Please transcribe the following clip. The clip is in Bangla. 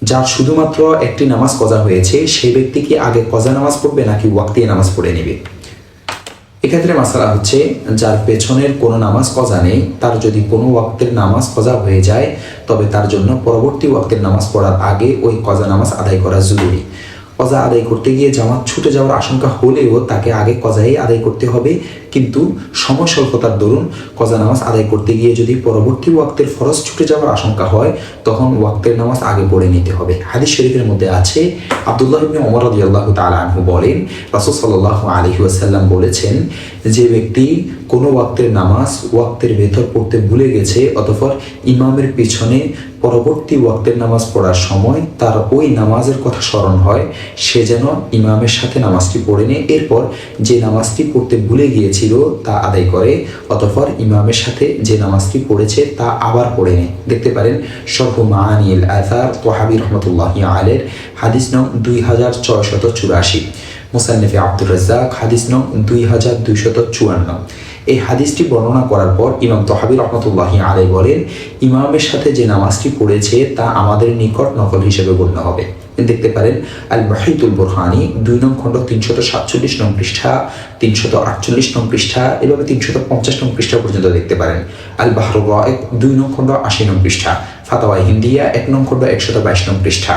যার শুধুমাত্র একটি নামাজ কজা হয়েছে সেই ব্যক্তি কি আগে কজা নামাজ পড়বে নাকি ওয়াক্তি নামাজ পড়ে নেবে? এক্ষেত্রে মাসালা হচ্ছে, যার পেছনের কোনো নামাজ কজা নেই, তার যদি কোনো ওয়াক্তের নামাজ কজা হয়ে যায় তবে তার জন্য পরবর্তী ওয়াক্তের নামাজ পড়ার আগে ওই কজা নামাজ আদায় করা জরুরি। কজা আদায় করতে গিয়ে জামাত ছুটে যাওয়ার আশঙ্কা হলেও তাকে আগে কজাই আদায় করতে হবে, কিন্তু সময় স্বল্পতার দরুন কজা নামাজ আদায় করতে গিয়ে যদি পরবর্তী ওয়াক্তের ফরজ ছুটে যাওয়ার আশঙ্কা হয় তখন ওয়াক্তের নামাজ আগে পড়ে নিতে হবে। হাদিস শরীফের মধ্যে আছে, আব্দুল্লাহ ইবনে ওমর রাদিয়াল্লাহু তাআলা আনহু বলেন, রাসূল সাল্লাল্লাহু আলাইহি ওয়াসাল্লাম বলেছেন, যে ব্যক্তি কোনো ওয়াক্তের নামাজ ওয়াক্তের ভেতর পড়তে ভুলে গেছে অতঃপর ইমামের পিছনে পরবর্তী ওয়াক্তের নামাজ পড়ার সময় তার ওই নামাজের কথা স্মরণ হয়, সে যেন ইমামের সাথে নামাজটি পড়ে নেয়, এরপর যে নামাজটি পড়তে ভুলে গিয়েছিল তা আদায় করে, অতঃপর ইমামের সাথে যে নামাজটি পড়েছে তা আবার পড়ে নেয়। দেখতে পারেন শরহ মাআনিল আসার তোহাবি রহমতুল্লাহি আলাইহির হাদিস নং 2684, মুসান্নিফে আব্দুর রাজ্জাক হাদিস নং 2254। এই হাদিসটি বর্ণনা করার পর ইমাম তোহাবি রহমতুল্লাহি আলাইহি বলেন, ইমামের সাথে যে নামাজটি পড়েছে তা আমাদের নিকট নফল হিসেবে গণ্য হবে। দেখতে পারেন আল মুহিতুল বুরহানি 2 নং খণ্ড 347 নং পৃষ্ঠা, 348 নং পৃষ্ঠা, এভাবে 350 নং পৃষ্ঠা পর্যন্ত দেখতে পারেন। আল বাহরুর রাইক 2 নং খণ্ড 80 নং পৃষ্ঠা, ফাতাওয়া হিন্দিয়া 1 নং খণ্ড 122 নং পৃষ্ঠা।